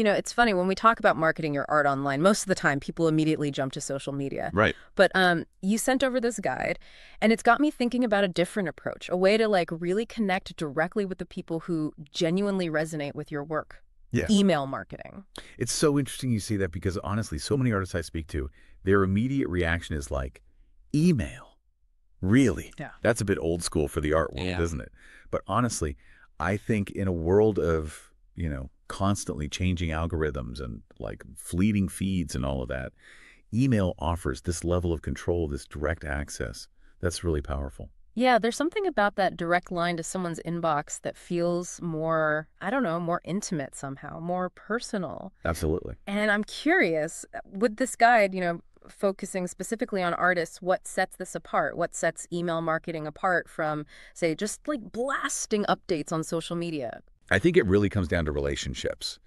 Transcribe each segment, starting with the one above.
It's funny when we talk about marketing your art online, most of the time people immediately jump to social media. Right. But you sent over this guide, and it's got me thinking about a different approach, a way to like really connect directly with the people who genuinely resonate with your work. Yeah. Email marketing. It's so interesting you say that because honestly, so many artists I speak to, their immediate reaction is like, email. Really? Yeah. That's a bit old school for the art world, Yeah. isn't it? But honestly, I think in a world of, constantly changing algorithms and like fleeting feeds and all of that, email offers this level of control, this direct access. That's really powerful. Yeah, there's something about that direct line to someone's inbox that feels more, I don't know, more intimate somehow, more personal. Absolutely. And I'm curious, with this guide, focusing specifically on artists, what sets this apart? What sets email marketing apart from, say, just like blasting updates on social media? I think it really comes down to relationships.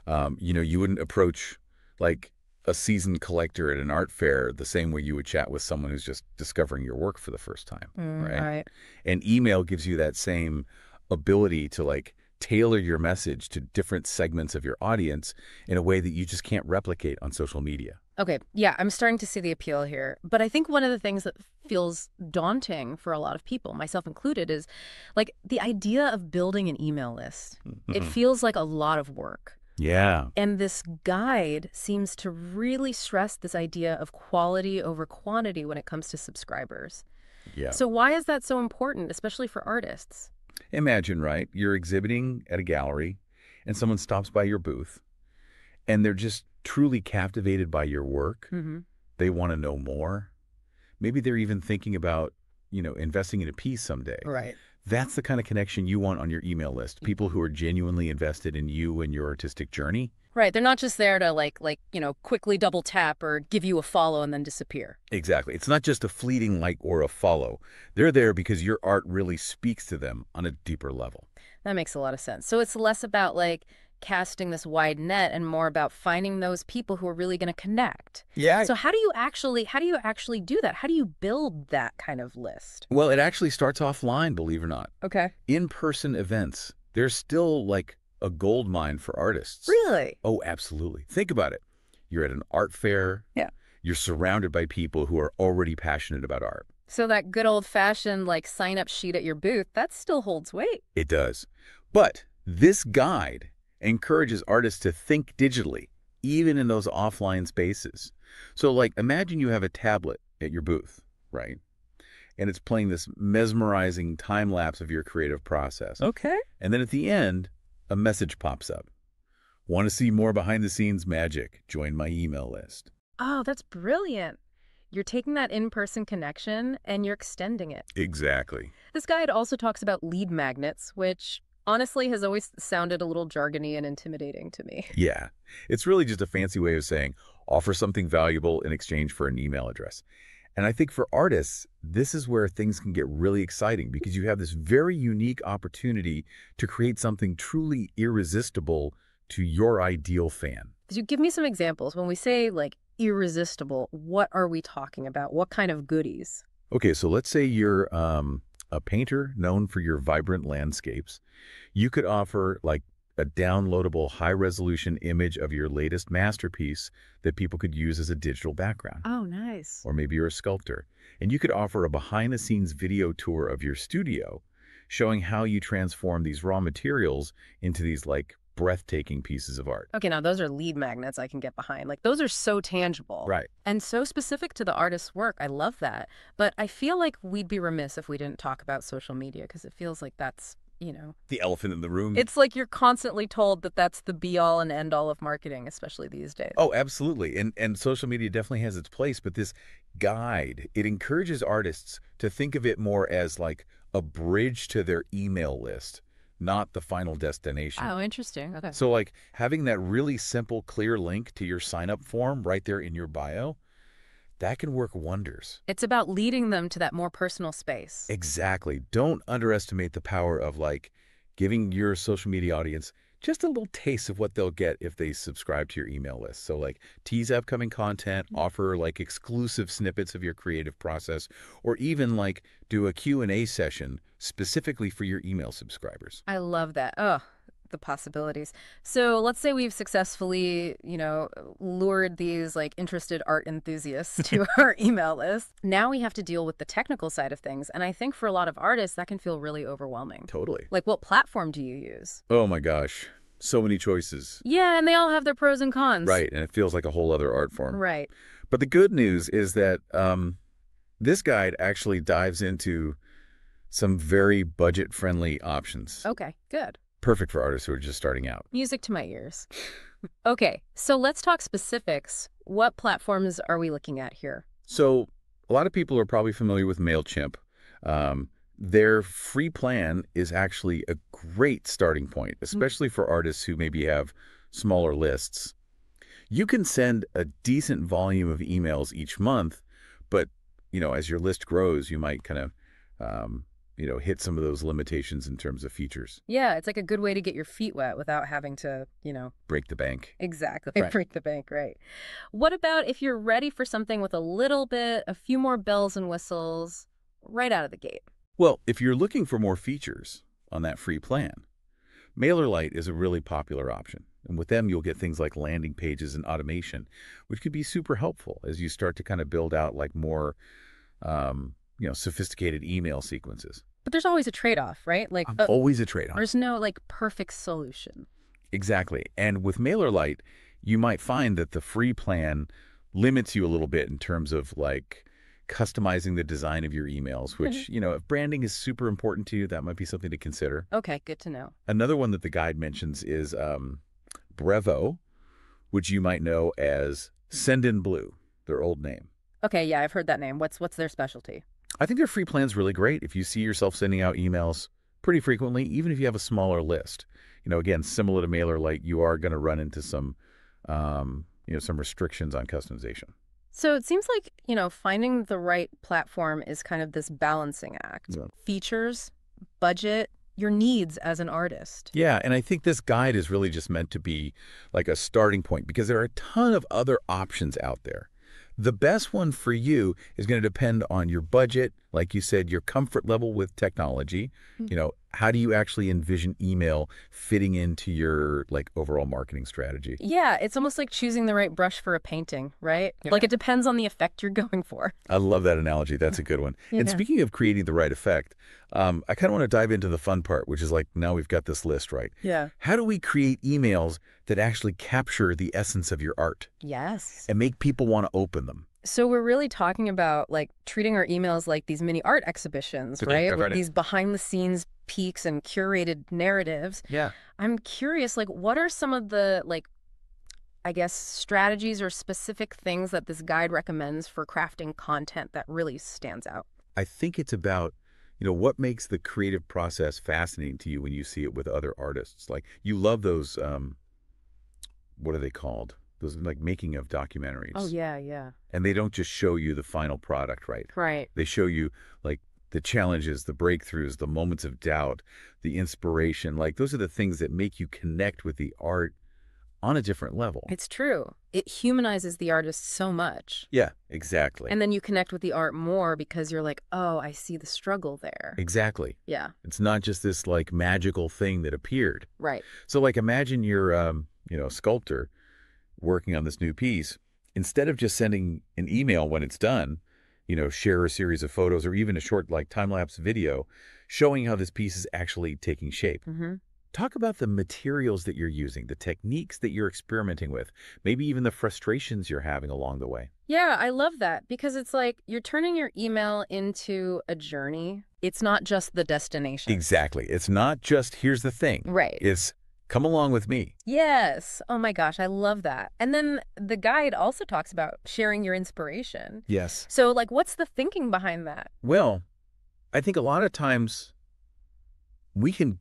You wouldn't approach like a seasoned collector at an art fair the same way you would chat with someone who's just discovering your work for the first time, right? Right. And email gives you that same ability to like tailor your message to different segments of your audience in a way that you just can't replicate on social media. Okay, yeah, I'm starting to see the appeal here. But I think one of the things that feels daunting for a lot of people, myself included, is like the idea of building an email list. It feels like a lot of work. Yeah. And this guide seems to really stress this idea of quality over quantity when it comes to subscribers. Yeah. So why is that so important, especially for artists? Imagine, right? You're exhibiting at a gallery and someone stops by your booth and they're just truly captivated by your work. Mm-hmm. They want to know more. Maybe they're even thinking about, investing in a piece someday. Right. That's the kind of connection you want on your email list. People who are genuinely invested in you and your artistic journey. Right. They're not just there to quickly double tap or give you a follow and then disappear. Exactly. It's not just a fleeting like or a follow. They're there because your art really speaks to them on a deeper level. That makes a lot of sense. So it's less about casting this wide net and more about finding those people who are really going to connect. Yeah. So how do you actually do that? How do you build that kind of list? Well, it actually starts offline, believe it or not. Okay. In-person events, they're still like a gold mine for artists. Really? Oh, absolutely. Think about it. You're at an art fair. Yeah. You're surrounded by people who are already passionate about art. So that good old-fashioned sign-up sheet at your booth, that still holds weight. It does. But this guide encourages artists to think digitally, even in those offline spaces. So imagine you have a tablet at your booth, right? And it's playing this mesmerizing time lapse of your creative process. Okay. And then at the end, a message pops up. Want to see more behind the scenes magic? Join my email list. Oh, that's brilliant. You're taking that in-person connection and you're extending it. Exactly. This guide also talks about lead magnets, which honestly has always sounded a little jargony and intimidating to me. Yeah. It's really just a fancy way of saying offer something valuable in exchange for an email address. And I think for artists, this is where things can get really exciting because you have this very unique opportunity to create something truly irresistible to your ideal fan. Could you give me some examples? When we say irresistible, what are we talking about? What kind of goodies? Okay, so let's say you're a painter known for your vibrant landscapes. You could offer a downloadable high-resolution image of your latest masterpiece that people could use as a digital background. Oh, nice. Or maybe you're a sculptor, and you could offer a behind-the-scenes video tour of your studio showing how you transform these raw materials into these breathtaking pieces of art. Okay, now those are lead magnets I can get behind. Those are so tangible. Right. And so specific to the artist's work. I love that. But I feel like we'd be remiss if we didn't talk about social media because it feels like that's, The elephant in the room. It's like you're constantly told that that's the be-all and end-all of marketing, especially these days. Oh, absolutely. And social media definitely has its place, but this guide, it encourages artists to think of it more as a bridge to their email list, not the final destination. Oh, interesting. Okay. So having that really simple, clear link to your sign-up form right there in your bio, that can work wonders. It's about leading them to that more personal space. Exactly. Don't underestimate the power of giving your social media audience just a little taste of what they'll get if they subscribe to your email list. So tease upcoming content, offer exclusive snippets of your creative process, or even do a Q&A session specifically for your email subscribers. I love that. Oh, the possibilities. So let's say we've successfully, lured these like interested art enthusiasts to our email list. Now we have to deal with the technical side of things. And I think for a lot of artists, that can feel really overwhelming. Totally. Like, what platform do you use? Oh my gosh. So many choices. Yeah, and they all have their pros and cons. Right, and it feels like a whole other art form. Right. But the good news is that this guide actually dives into some very budget-friendly options. Okay, good. Perfect for artists who are just starting out. Music to my ears. Okay, so let's talk specifics. What platforms are we looking at here? So a lot of people are probably familiar with MailChimp. Their free plan is actually a great starting point, especially for artists who maybe have smaller lists. You can send a decent volume of emails each month, but, as your list grows, you might kind of, hit some of those limitations in terms of features. Yeah, it's like a good way to get your feet wet without having to, break the bank. Exactly. Right. Break the bank, right. What about if you're ready for something with a few more bells and whistles right out of the gate? Well, if you're looking for more features on that free plan, MailerLite is a really popular option. And with them, you'll get things like landing pages and automation, which could be super helpful as you start to kind of build out like more, sophisticated email sequences. But there's always a trade-off, right? Like always a trade-off. There's no like perfect solution. Exactly. And with MailerLite, you might find that the free plan limits you a little bit in terms of like customizing the design of your emails, which, if branding is super important to you, that might be something to consider. Okay, good to know. Another one that the guide mentions is Brevo, which you might know as Sendinblue, their old name. Okay, yeah, I've heard that name. What's their specialty? I think their free plan's really great if you see yourself sending out emails pretty frequently, even if you have a smaller list. Again, similar to MailerLite, you are going to run into some restrictions on customization. So it seems like, finding the right platform is kind of this balancing act. Yeah. Features, budget, your needs as an artist. Yeah, and I think this guide is really just meant to be like a starting point because there are a ton of other options out there. The best one for you is going to depend on your budget, like you said, your comfort level with technology. How do you actually envision email fitting into your like overall marketing strategy? Yeah, it's almost like choosing the right brush for a painting, right? Yeah. Like it depends on the effect you're going for. I love that analogy. That's a good one. Yeah. And speaking of creating the right effect, I kind of want to dive into the fun part, which is like now we've got this list, right? Yeah. How do we create emails that actually capture the essence of your art? Yes. And make people want to open them? So we're really talking about like treating our emails like these mini art exhibitions, right? With these behind the scenes peeks and curated narratives. Yeah. I'm curious, like, what are some of the strategies or specific things that this guide recommends for crafting content that really stands out? I think it's about, what makes the creative process fascinating to you when you see it with other artists. Like you love those, what are they called? Those like making of documentaries. Oh, yeah, yeah. And they don't just show you the final product, right? Right. They show you like the challenges, the breakthroughs, the moments of doubt, the inspiration. Like those are the things that make you connect with the art on a different level. It's true. It humanizes the artist so much. Yeah, exactly. And then you connect with the art more because you're like, oh, I see the struggle there. Exactly. Yeah. It's not just this like magical thing that appeared. Right. So like imagine you're, a sculptor working on this new piece. Instead of just sending an email when it's done, share a series of photos or even a short like time-lapse video showing how this piece is actually taking shape. Mm-hmm. Talk about the materials that you're using, the techniques that you're experimenting with, maybe even the frustrations you're having along the way. Yeah, I love that because it's like you're turning your email into a journey. It's not just the destination. Exactly. It's not just, here's the thing. Right. It's come along with me. Yes. Oh my gosh, I love that. And then the guide also talks about sharing your inspiration. Yes. So like, what's the thinking behind that? Well, I think a lot of times we can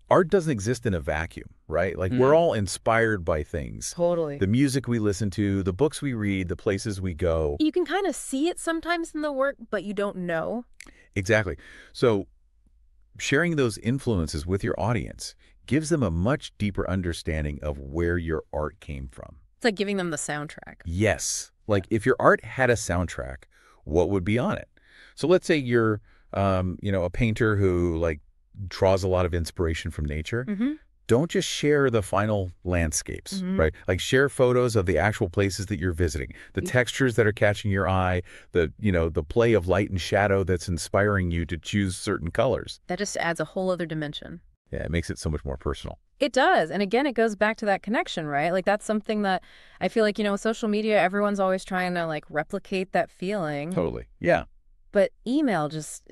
art doesn't exist in a vacuum, right? Like we're all inspired by things. Totally. The music we listen to, the books we read, the places we go. You can kind of see it sometimes in the work, but you don't know. Exactly. So sharing those influences with your audience gives them a much deeper understanding of where your art came from. It's like giving them the soundtrack. Yes. Like if your art had a soundtrack, what would be on it? So let's say you're, a painter who like draws a lot of inspiration from nature. Mm-hmm. don't just share the final landscapes, right? Like share photos of the actual places that you're visiting, the textures that are catching your eye, the play of light and shadow that's inspiring you to choose certain colors. That just adds a whole other dimension. Yeah, it makes it so much more personal. It does. And again, it goes back to that connection, right? Like that's something that I feel like, with social media, everyone's always trying to like replicate that feeling. Totally. Yeah. But email just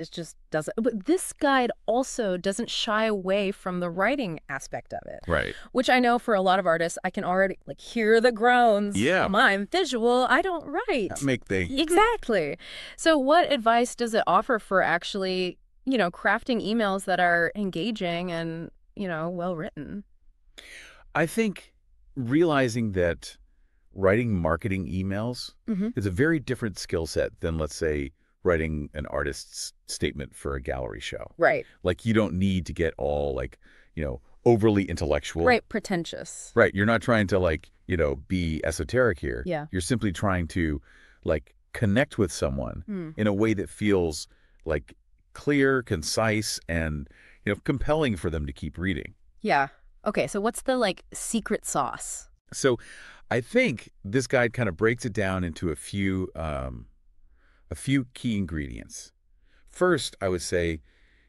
doesn't. But this guide also doesn't shy away from the writing aspect of it. Right. Which I know for a lot of artists, I can already like hear the groans. Yeah. I'm visual. I don't write. Make things. Exactly. So what advice does it offer for actually, crafting emails that are engaging and, well written? I think realizing that writing marketing emails is a very different skill set than, let's say, writing an artist's statement for a gallery show. Right. Like you don't need to get all overly intellectual. Right. Pretentious. Right. You're not trying to be esoteric here. Yeah. You're simply trying to connect with someone in a way that feels clear, concise, and compelling for them to keep reading. Yeah. Okay. So what's the secret sauce? So I think this guide kind of breaks it down into a few key ingredients. First, I would say,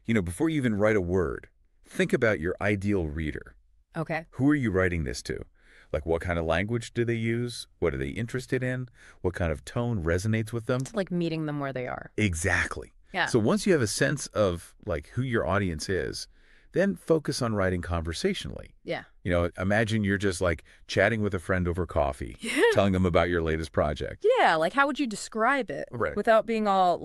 before you even write a word, think about your ideal reader. Okay. Who are you writing this to? Like what kind of language do they use? What are they interested in? What kind of tone resonates with them? It's like meeting them where they are. Exactly. Yeah. So once you have a sense of who your audience is, then focus on writing conversationally. Yeah. Imagine you're just chatting with a friend over coffee, telling them about your latest project. Yeah, how would you describe it without being all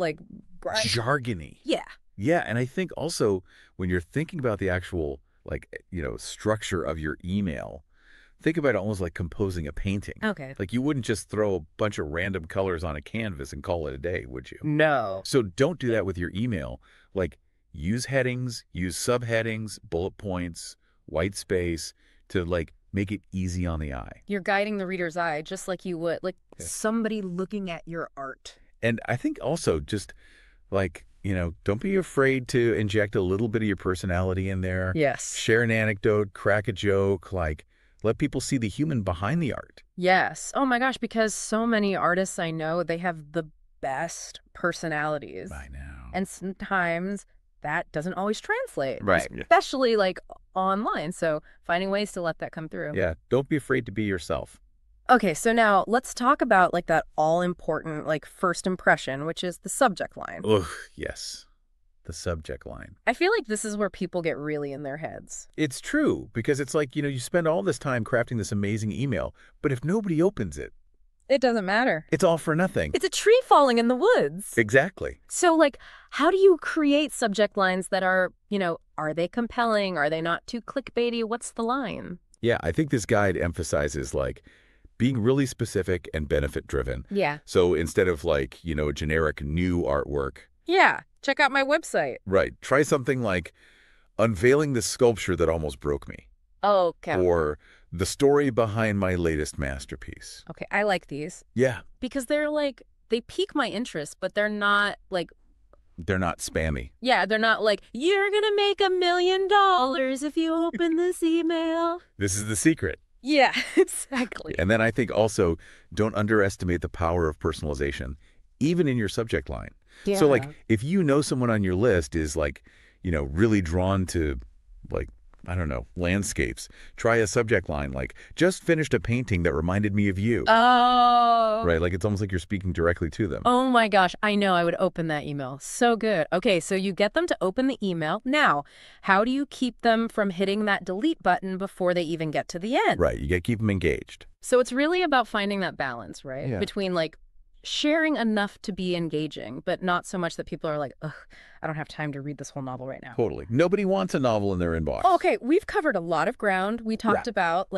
jargony? Yeah. Yeah, and I think also when you're thinking about the actual structure of your email, think about it almost like composing a painting. Okay. You wouldn't just throw a bunch of random colors on a canvas and call it a day, would you? No. So don't do that with your email. Use headings, use subheadings, bullet points, white space to make it easy on the eye. You're guiding the reader's eye just like you would somebody looking at your art. And I think also just don't be afraid to inject a little bit of your personality in there. Yes. Share an anecdote, crack a joke, let people see the human behind the art. Yes. Oh my gosh, because so many artists I know, they have the best personalities. I know. And sometimes that doesn't always translate. Right. Especially online. So finding ways to let that come through. Yeah. Don't be afraid to be yourself. Okay, so now let's talk about that all-important first impression, which is the subject line. Ugh, yes. The subject line. I feel like this is where people get really in their heads. It's true, because it's you spend all this time crafting this amazing email, but if nobody opens it, it doesn't matter. It's all for nothing. It's a tree falling in the woods. Exactly. So how do you create subject lines that are, are they compelling? Are they not too clickbaity? What's the line? Yeah, I think this guide emphasizes being really specific and benefit driven. Yeah. So instead of generic new artwork. Yeah. Check out my website. Right. Try something like unveiling the sculpture that almost broke me. Oh, okay. Or the story behind my latest masterpiece. Okay. I like these. Yeah. Because they're they pique my interest, but they're not they're not spammy. Yeah, they're not you're going to make $1 million if you open this email. This is the secret. Yeah, exactly. And then I think also don't underestimate the power of personalization, even in your subject line. Yeah. So if someone on your list is really drawn to I don't know, landscapes, try a subject line just finished a painting that reminded me of you. Oh. Right, it's almost like you're speaking directly to them. Oh my gosh, I know I would open that email. So good. Okay, so you get them to open the email. Now, how do you keep them from hitting that delete button before they even get to the end? Right, you got to keep them engaged. So it's really about finding that balance, right? Yeah. Between sharing enough to be engaging, but not so much that people are ugh, I don't have time to read this whole novel right now. Totally. Nobody wants a novel in their inbox. Oh, okay, we've covered a lot of ground. We talked about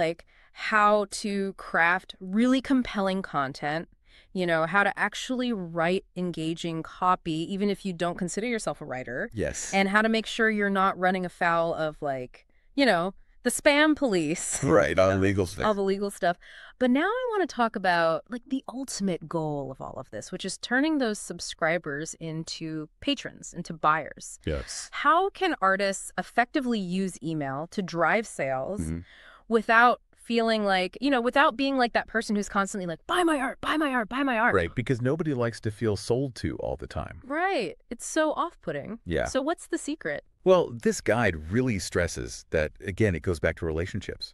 how to craft really compelling content, how to actually write engaging copy, even if you don't consider yourself a writer. Yes. And how to make sure you're not running afoul of the the spam police. Right, on legal All stuff. the legal stuff. But now I want to talk about like the ultimate goal of all of this, which is turning those subscribers into patrons, into buyers. Yes. How can artists effectively use email to drive sales Mhm. without feeling like, without being like that person who's constantly like, buy my art, buy my art, buy my art. Right, because nobody likes to feel sold to all the time. Right. It's so off-putting. Yeah. So what's the secret? Well, this guide really stresses that, again, it goes back to relationships.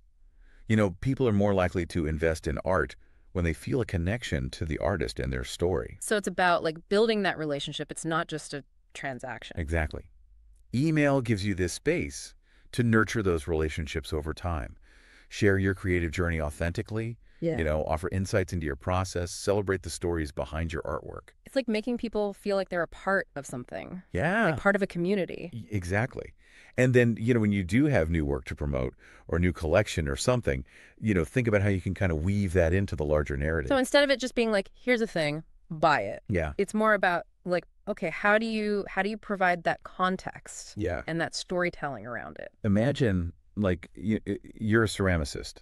People are more likely to invest in art when they feel a connection to the artist and their story. So it's about like building that relationship. It's not just a transaction. Exactly. Email gives you this space to nurture those relationships over time. Share your creative journey authentically, offer insights into your process, celebrate the stories behind your artwork. It's like making people feel like they're a part of something, Yeah. like part of a community. Exactly. And then, when you do have new work to promote or a new collection or something, think about how you can kind of weave that into the larger narrative. So instead of it just being like, here's a thing, buy it. Yeah. It's more about like, okay, how do you provide that context Yeah. and that storytelling around it? Imagine like you're a ceramicist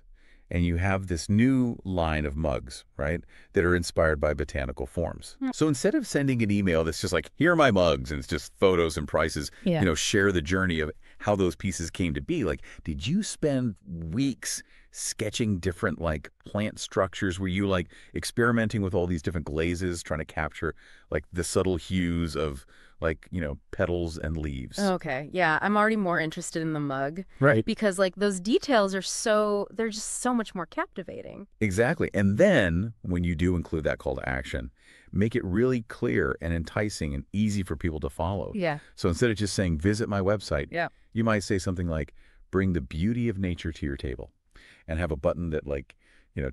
and you have this new line of mugs, right, that are inspired by botanical forms. So instead of sending an email that's just like, here are my mugs, and it's just photos and prices, share the journey of how those pieces came to be. Like, did you spend weeks sketching different like plant structures? Were you like experimenting with all these different glazes, trying to capture like the subtle hues of like, petals and leaves? Okay. Yeah. I'm already more interested in the mug. Right. Because like those details are they're just so much more captivating. Exactly. And then when you do include that call to action, make it really clear and enticing and easy for people to follow. Yeah. So instead of just saying, visit my website, you might say something like, bring the beauty of nature to your table, and have a button that like,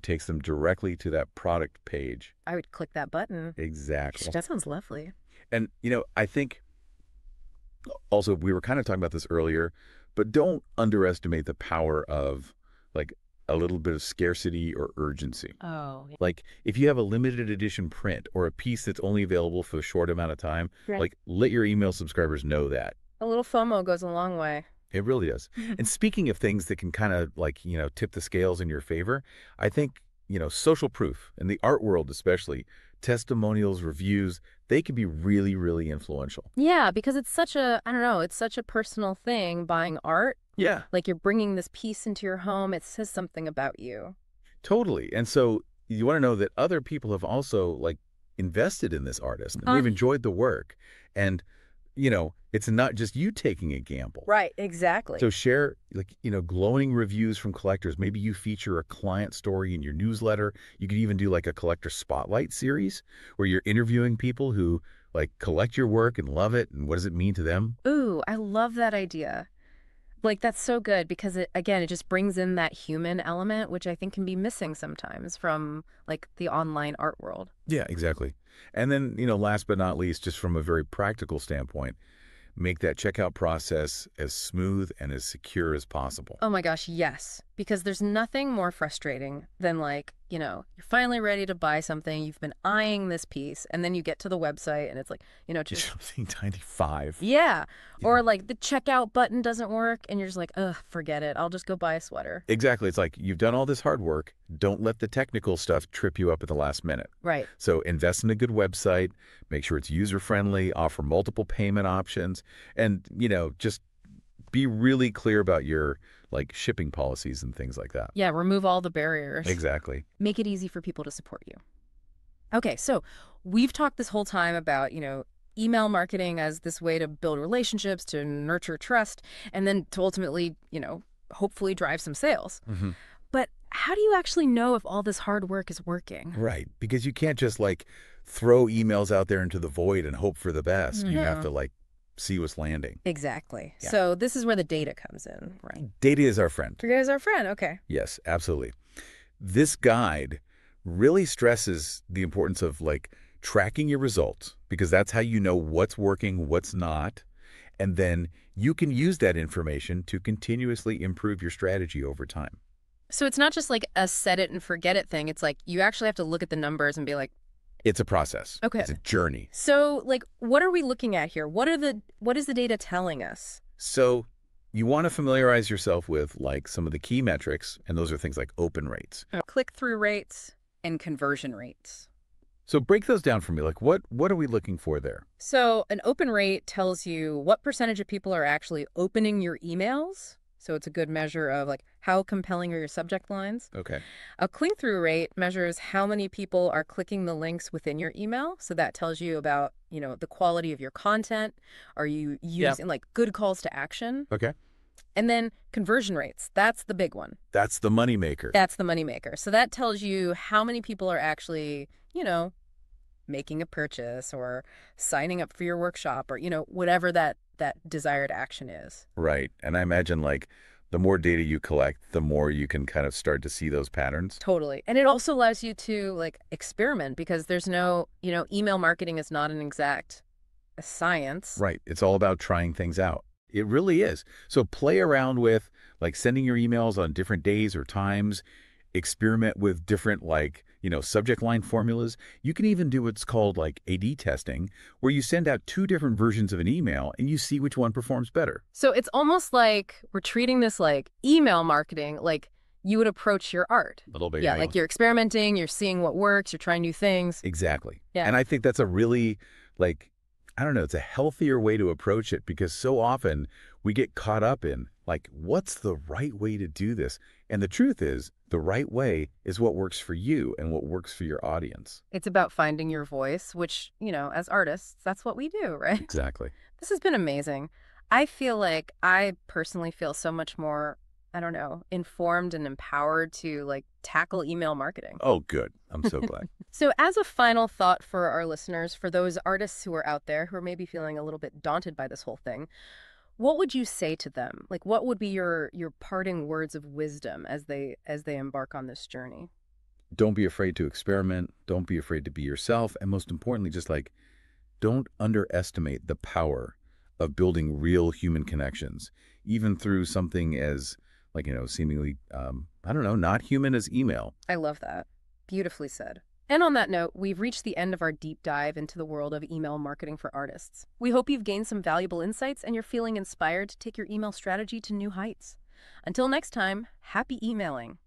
takes them directly to that product page. I would click that button. Exactly. That sounds lovely. And, I think also we were kind of talking about this earlier, but don't underestimate the power of like a little bit of scarcity or urgency. Oh, yeah. Like if you have a limited edition print or a piece that's only available for a short amount of time, Right. like let your email subscribers know that. A little FOMO goes a long way. It really does. And speaking of things that can kind of like, tip the scales in your favor, I think, social proof in the art world especially, testimonials, reviews, they can be really, really influential. Yeah, because it's such it's such a personal thing, buying art. Yeah. Like you're bringing this piece into your home. It says something about you. Totally. And so you want to know that other people have also like invested in this artist and they've enjoyed the work. And, it's not just you taking a gamble. Right, exactly. So share like, glowing reviews from collectors. Maybe you feature a client story in your newsletter. You could even do like a collector spotlight series where you're interviewing people who like collect your work and love it. And what does it mean to them? Ooh, I love that idea. Like that's so good because it just brings in that human element, which I think can be missing sometimes from like the online art world. Yeah, exactly. And then, last but not least, just from a very practical standpoint, make that checkout process as smooth and as secure as possible. Oh my gosh, yes. Because there's nothing more frustrating than like, you're finally ready to buy something. You've been eyeing this piece and then you get to the website and it's like, just Something 95. yeah. Or like the checkout button doesn't work and you're just like, ugh, forget it. I'll just go buy a sweater. Exactly. It's like you've done all this hard work. Don't let the technical stuff trip you up at the last minute. Right. So invest in a good website, make sure it's user-friendly, offer multiple payment options, and, just be really clear about your like shipping policies and things like that. Yeah, remove all the barriers. Exactly. Make it easy for people to support you. Okay, so we've talked this whole time about, email marketing as this way to build relationships, to nurture trust, and then to ultimately, hopefully drive some sales. Mm-hmm. But how do you actually know if all this hard work is working? Right. Because you can't just like throw emails out there into the void and hope for the best. You have to like see what's landing. Exactly. Yeah. So this is where the data comes in, right? Data is our friend. Data is our friend. Okay. Yes, absolutely. This guide really stresses the importance of like tracking your results, because that's how you know what's working, what's not. And then you can use that information to continuously improve your strategy over time. So it's not just like a set it and forget it thing. It's like you actually have to look at the numbers and be like, It's a process. Okay. It's a journey. so like, what are we looking at here? What is the data telling us? So You want to familiarize yourself with like some of the key metrics, and those are things like open rates. Click-through rates and conversion rates. So break those down for me. Like what are we looking for there? So an open rate tells you what percentage of people are actually opening your emails. So it's a good measure of like how compelling are your subject lines. Okay. A click-through rate measures how many people are clicking the links within your email. So that tells you about, the quality of your content. Are you using like good calls to action? Okay. And then conversion rates. That's the big one. That's the moneymaker. That's the moneymaker. So that tells you how many people are actually, making a purchase or signing up for your workshop or, whatever that desired action is. Right. And I imagine like the more data you collect, the more you can kind of start to see those patterns. Totally. And it also allows you to like experiment because there's no, email marketing is not an exact science. Right. It's all about trying things out. It really is. So play around with like sending your emails on different days or times, experiment with different like, subject line formulas. You can even do what's called like A/B testing, where you send out 2 different versions of an email and you see which one performs better. So it's almost like we're treating this like email marketing, like you would approach your art. A little bit. Yeah, like you're experimenting, you're seeing what works, you're trying new things. Exactly. Yeah. And I think that's a really like, I don't know, it's a healthier way to approach it because so often we get caught up in like, what's the right way to do this? And the truth is, the right way is what works for you and what works for your audience. It's about finding your voice, which, as artists, that's what we do, right? Exactly. This has been amazing. I feel like I personally feel so much more, I don't know, informed and empowered to like tackle email marketing. Oh, good. I'm so glad. So as a final thought for our listeners, for those artists who are out there who are maybe feeling a little bit daunted by this whole thing, what would you say to them? Like, what would be your parting words of wisdom as they embark on this journey? Don't be afraid to experiment. Don't be afraid to be yourself. And most importantly, just like, don't underestimate the power of building real human connections, even through something as like, seemingly, I don't know, not human as email. I love that. Beautifully said. And on that note, we've reached the end of our deep dive into the world of email marketing for artists. We hope you've gained some valuable insights and you're feeling inspired to take your email strategy to new heights. Until next time, happy emailing.